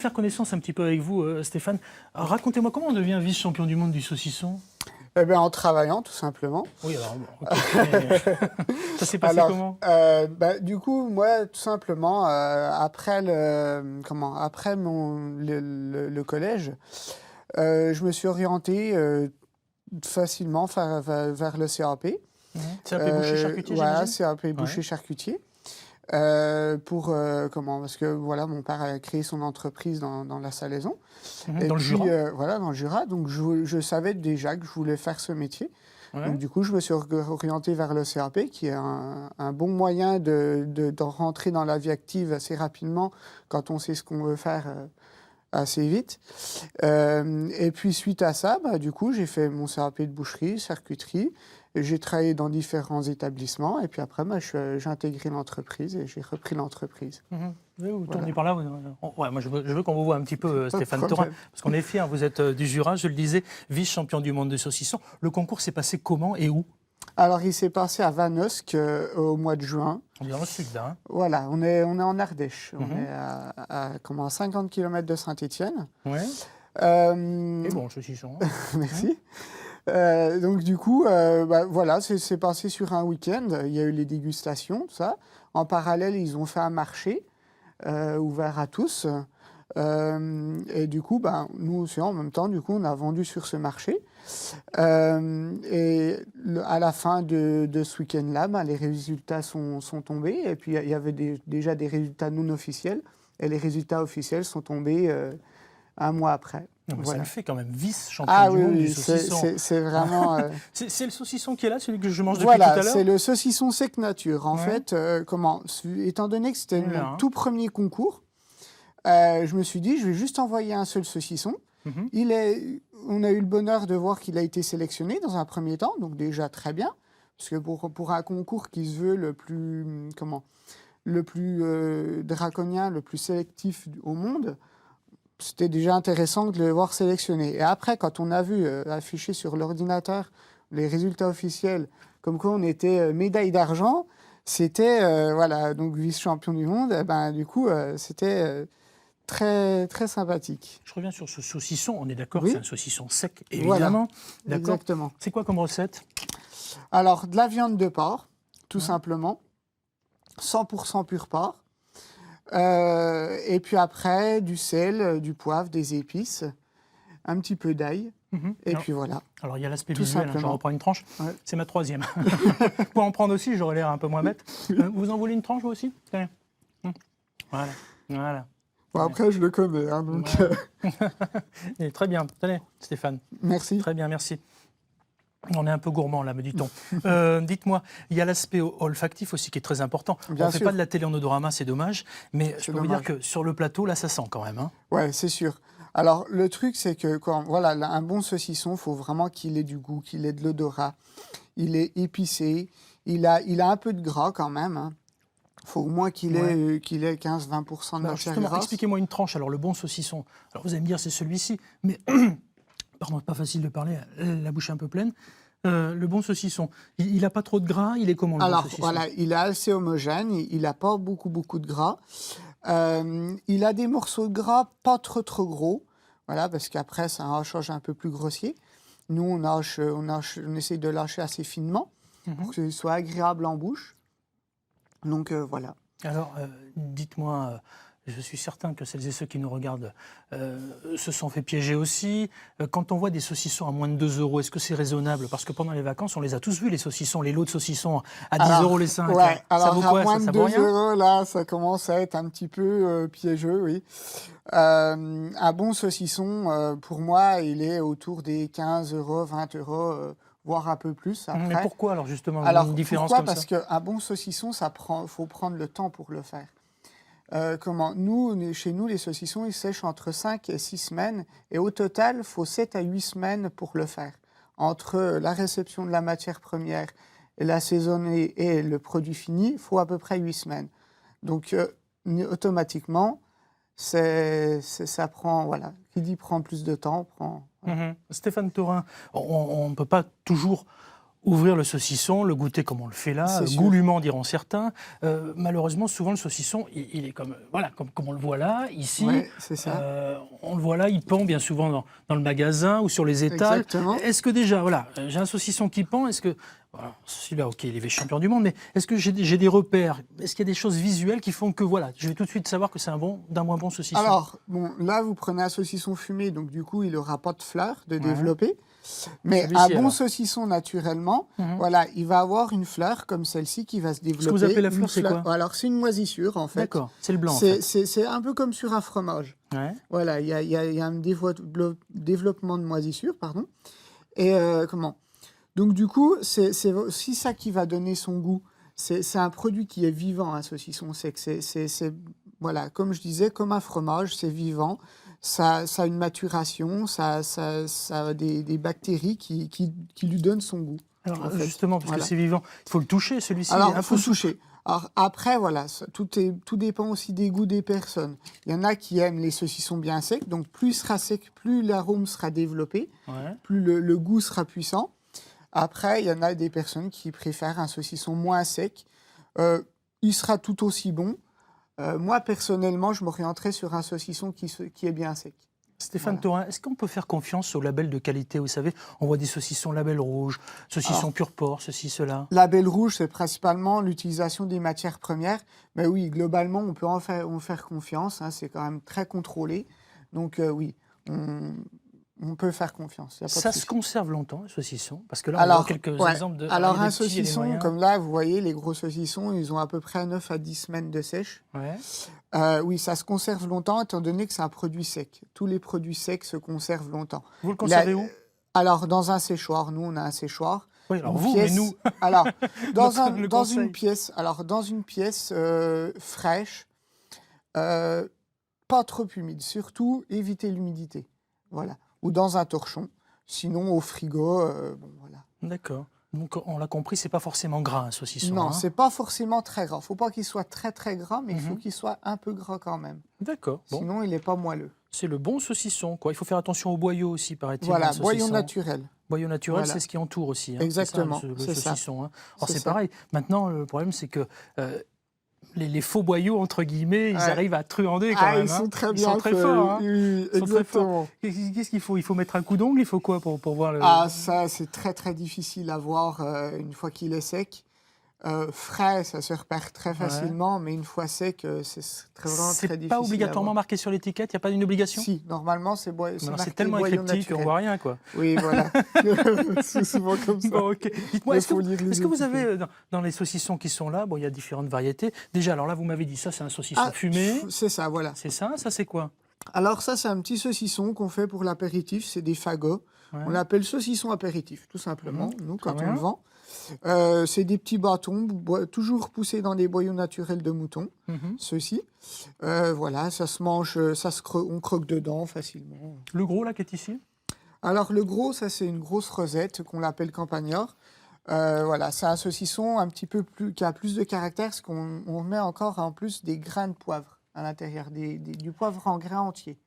Faire connaissance un petit peu avec vous, Stéphane. Racontez-moi comment on devient vice-champion du monde du saucisson? Eh bien, en travaillant, tout simplement. Oui, alors, bon, ok. Mais, ça s'est passé comment? Du coup, moi, tout simplement, après le collège, je me suis orienté facilement vers le CAP. CAP boucher charcutier, Voilà, j'imagine? CAP boucher Ouais. charcutier. Parce que voilà, mon père a créé son entreprise dans la salaison. Et Dans le puis, Jura? voilà, dans le Jura. Donc, je savais déjà que je voulais faire ce métier. Ouais. Donc, du coup, je me suis orienté vers le CAP, qui est un bon moyen de rentrer dans la vie active assez rapidement quand on sait ce qu'on veut faire assez vite. Et puis, suite à ça, du coup, j'ai fait mon CAP de boucherie, charcuterie. J'ai travaillé dans différents établissements. Et puis après, j'ai intégré l'entreprise et j'ai repris l'entreprise. Vous Voilà. tournez par là. Ouais, moi, je veux qu'on vous voit un petit peu, Pas de Stéphane problème. Thorin, parce qu'on est fiers. Vous êtes du Jura, je le disais, vice-champion du monde de saucisson. Le concours s'est passé comment et où? Alors, il s'est passé à Vanosque au mois de juin. On est dans le sud, là. Hein. Voilà, on est en Ardèche. On est à 50 km de Saint-Étienne. Ouais. Euh, Et bon, le saucisson. Hein. Merci. Donc du coup, voilà, c'est passé sur un week-end. Il y a eu les dégustations, tout ça. En parallèle, ils ont fait un marché ouvert à tous. Et du coup, nous aussi, en même temps, du coup, on a vendu sur ce marché. À la fin de ce week-end-là, les résultats sont tombés. Et puis, il y avait déjà des résultats non officiels. Et les résultats officiels sont tombés un mois après. Non, mais Voilà. ça le fait quand même vice-champion du monde du Oui, saucisson. c'est vraiment... C'est le saucisson qui est là, celui que je mange depuis Voilà, tout à l'heure? c'est le saucisson sec nature. En Ouais. fait, étant donné que c'était Là, mon hein. tout premier concours, je me suis dit, je vais juste envoyer un seul saucisson. On a eu le bonheur de voir qu'il a été sélectionné dans un premier temps, donc déjà très bien. Parce que pour un concours qui se veut le plus draconien, le plus sélectif au monde, c'était déjà intéressant de le voir sélectionné. Et après, quand on a vu afficher sur l'ordinateur les résultats officiels, comme quoi on était médaille d'argent, c'était, voilà, donc vice-champion du monde, du coup, c'était très, très sympathique. Je reviens sur ce saucisson. On est d'accord, Oui. c'est un saucisson sec, évidemment. Voilà, D'accord. exactement. C'est quoi comme recette? Alors, de la viande de porc, tout simplement, 100% pur porc. Et puis après, du sel, du poivre, des épices, un petit peu d'ail. Et Alors, puis voilà. Alors, il y a l'aspect Tout visuel, simplement. j'en reprends une tranche. Ouais. C'est ma troisième. Pour en prendre aussi, j'aurais l'air un peu moins bête. Vous en voulez une tranche, vous aussi? Tenez. Voilà. Voilà. Bon, après, je le connais. Hein, donc, Et très bien. Tenez, Stéphane. merci. Très bien, merci. On est un peu gourmand là, me dit-on. Dites-moi, il y a l'aspect olfactif aussi qui est très important. Bien On ne fait sûr. pas de la télé en odorama, c'est dommage. Mais je C'est peux vous dire dommage. que sur le plateau, là, ça sent quand même. Hein. Ouais, c'est sûr. Alors, le truc, c'est que voilà, un bon saucisson, il faut vraiment qu'il ait du goût, qu'il ait de l'odorat. Il est épicé. Il a un peu de gras quand même. Hein. Faut au moins qu'il ait 15-20% de Alors matière justement, grasse. expliquez-moi une tranche. Alors, le bon saucisson. Alors, vous allez me dire, c'est celui-ci. Mais, pardon, pas facile de parler, la bouche est un peu pleine. Le bon saucisson, il n'a pas trop de gras, il est comment le bon Alors, saucisson? voilà, il est assez homogène. Il n'a pas beaucoup de gras. Il a des morceaux de gras pas trop gros. Voilà, parce qu'après, c'est un hachage un peu plus grossier. Nous, on essaye de lâcher assez finement pour que ce soit agréable en bouche. Donc, voilà. Alors, dites-moi, je suis certain que celles et ceux qui nous regardent se sont fait piéger aussi. Quand on voit des saucissons à moins de 2 euros, est-ce que c'est raisonnable? Parce que pendant les vacances, on les a tous vus, les saucons, les lots de saucissons à 10 euros les 5. Ouais, Ça alors vaut quoi, à moins ça de vaut 2 rien? euros, là, ça commence à être un petit peu piégeux, oui. Un bon saucisson, pour moi, il est autour des 15 euros, 20 euros, voire un peu plus après. Mais pourquoi alors justement Alors, une différence pourquoi? comme Parce ça? qu'un bon saucisson, faut prendre le temps pour le faire. Chez nous, les saucissons, ils sèchent entre 5 et 6 semaines. Et au total, il faut 7 à 8 semaines pour le faire. Entre la réception de la matière première et l'assaisonner et le produit fini, il faut à peu près 8 semaines. Donc, automatiquement, ça prend, voilà, qui dit prend plus de temps, prend... Stéphane Thorin, on ne peut pas toujours ouvrir le saucisson, le goûter comme on le fait là, C'est sûr. goulûment diront certains. Malheureusement, souvent le saucisson, il est comme, voilà, comme on le voit là, ici. Ouais, c'est ça. On le voit là, il pend bien souvent dans le magasin ou sur les étals. Exactement. Est-ce que déjà, voilà, j'ai un saucisson qui pend, est-ce que, voilà, celui-là, ok, il est champion du monde, mais est-ce que j'ai des repères? Est-ce qu'il y a des choses visuelles qui font que, voilà, je vais tout de suite savoir que c'est d'un moins bon saucisson? Alors, bon, là, vous prenez un saucisson fumé, donc du coup, il n'aura pas de fleurs de Ouais. développer. Mais Celui-ci, un bon alors. saucisson, naturellement, Mhm. voilà, il va avoir une fleur comme celle-ci qui va se développer. Ce que vous appelez la fleur, Une c'est quoi? Alors, c'est une moisissure, en fait. D'accord, c'est le blanc, en fait. C'est un peu comme sur un fromage. Ouais. Voilà, il y a un développement de moisissure, pardon. Et comment? Donc, du coup, c'est aussi ça qui va donner son goût. C'est un produit qui est vivant, un saucisson sec. Voilà, comme je disais, comme un fromage, c'est vivant. Ça a une maturation, ça a des bactéries qui lui donnent son goût. Alors, en fait. justement, parce Voilà. que c'est vivant, il faut le toucher, celui-ci. Alors, il est un il faut peu le toucher. Alors, après, voilà, tout dépend aussi des goûts des personnes. Il y en a qui aiment les saucissons bien secs, donc plus il sera sec, plus l'arôme sera développé, Ouais. plus le goût sera puissant. Après, il y en a des personnes qui préfèrent un saucisson moins sec. Il sera tout aussi bon. Moi, personnellement, je m'orienterais sur un saucisson qui est bien sec. Stéphane Voilà. Taurin, est-ce qu'on peut faire confiance au label de qualité? Vous savez, on voit des saucissons label rouge, saucissons Alors, pur porc, ceci, cela. Label rouge, c'est principalement l'utilisation des matières premières. Mais oui, globalement, on peut en faire confiance. Hein, c'est quand même très contrôlé. Donc oui, on peut faire confiance. Y a pas de Ça se souci. conserve longtemps, le saucisson? Parce que là, on voit quelques ouais. exemples de... Alors il y a un des petits et des saucisson, moyens. comme là, vous voyez, les gros saucissons, ils ont à peu près 9 à 10 semaines de sèche. Ouais. Oui, ça se conserve longtemps, étant donné que c'est un produit sec. Tous les produits secs se conservent longtemps. Vous le conservez où? Alors, dans un séchoir. Nous, on a un séchoir. Oui, alors Une vous, pièce- mais nous. Alors, Le dans conseil. une pièce, fraîche, pas trop humide. Surtout, éviter l'humidité. Voilà. Ou dans un torchon. Sinon, au frigo, bon, voilà. D'accord. Donc, on l'a compris, c'est pas forcément gras, un saucisson. Non, hein. c'est pas forcément très gras. Faut pas qu'il soit très très gras, mais il faut Mhm. qu'il soit un peu gras quand même. D'accord. Bon, Sinon, il n'est pas moelleux. c'est le bon saucisson, quoi. Il faut faire attention au boyau aussi, paraît-il. Voilà, dans le boyau saucisson. naturel. Boyau naturel, Voilà. c'est ce qui entoure aussi. Hein. Exactement, C'est ça, le c'est ça. saucisson. Hein. Alors, C'est c'est ça. pareil. Maintenant, le problème, c'est que les faux boyaux, entre guillemets, ils Ouais. arrivent à truander quand même. Ils sont hein. très Ils bien sont très faits, forts. Hein. oui, Ils sont très forts. exactement. Qu'est-ce qu'il faut? Il faut mettre un coup d'ongle. Il faut quoi pour voir le... Ah, ça, c'est très très difficile à voir une fois qu'il est sec. Frais, ça se repère très facilement, mais une fois sec, c'est vraiment très C'est difficile. pas à obligatoirement voir. marqué sur l'étiquette. Il n'y a pas une obligation? Si, normalement, c'est Mais alors, marqué c'est tellement boyau cryptique qu'on naturel. voit rien, quoi. Oui, voilà. C'est souvent comme ça. Bon, ok. Dites-moi, Il est-ce faut lire les que vous avez, étiquettes. dans les saucissons qui sont là, bon, il y a différentes variétés. Déjà, alors là, vous m'avez dit, ça, c'est un saucisson Ah, fumé. c'est ça, voilà. C'est ça? Ça, c'est quoi? Alors ça, c'est un petit saucisson qu'on fait pour l'apéritif. C'est des fagots. Ouais. On l'appelle saucisson apéritif, tout simplement, nous, quand Très on bien. le vend. C'est des petits bâtons, toujours poussés dans des boyaux naturels de mouton, Mhm. ceux-ci. Voilà, ça se mange, on croque dedans facilement. Le gros, là, qui est ici? Alors le gros, ça c'est une grosse rosette qu'on l'appelle campagnard. Voilà, c'est un saucisson un petit peu plus, qui a plus de caractère, parce qu'on met encore en plus des grains de poivre à l'intérieur, du poivre en grains entier.